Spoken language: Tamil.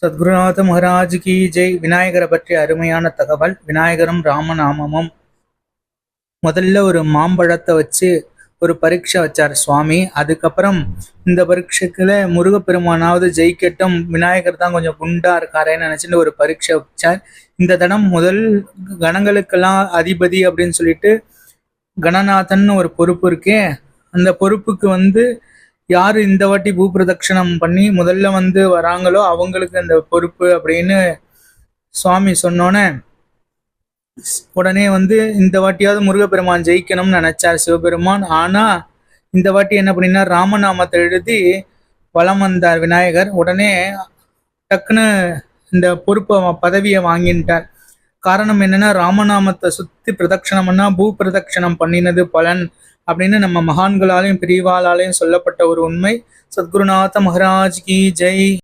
சத்குருநாத மகாராஜ் கி ஜெய். விநாயகரை பற்றிய அருமையான தகவல். விநாயகரும் ராமநாமமும். முதல்ல ஒரு மாம்பழத்தை வச்சு ஒரு பரீட்சை வச்சார் சுவாமி. அதுக்கப்புறம் இந்த பரீட்சைக்குல முருகப்பெருமானாவது ஜெயிக்கட்டும், விநாயகர் தான் கொஞ்சம் குண்டா இருக்காரேன்னு நினைச்சுட்டு ஒரு பரீட்சை வச்சார். இந்த தடம் முதல் கணங்களுக்கெல்லாம் அதிபதி அப்படின்னு சொல்லிட்டு கணநாதன் ஒரு பொறுப்பு இருக்கே, அந்த பொறுப்புக்கு யாரு இந்த வாட்டி பூபிரதட்சணம் பண்ணி முதல்ல வராங்களோ அவங்களுக்கு அந்த பொறுப்பு அப்படின்னு சுவாமி சொன்னோன்னே, உடனே இந்த வாட்டியாவது முருகப்பெருமான் ஜெயிக்கணும்னு நினைச்சார் சிவபெருமான். ஆனா இந்த வாட்டி என்ன பண்ணினா, ராமநாமத்தை எழுதி வலம் வந்தார் விநாயகர். உடனே டக்குன்னு இந்த பொறுப்பை பதவியை வாங்கிட்டார். காரணம் என்னன்னா, ராமநாமத்தை சுத்தி பிரதட்சணம் பண்ணா பூ பிரதட்சணம் பண்ணினது பலன் அப்படின்னு நம்ம மகான்களாலையும் பிரிவாளாலையும் சொல்லப்பட்ட ஒரு உண்மை. சத்குருநாத மகாராஜ் கி ஜெய்.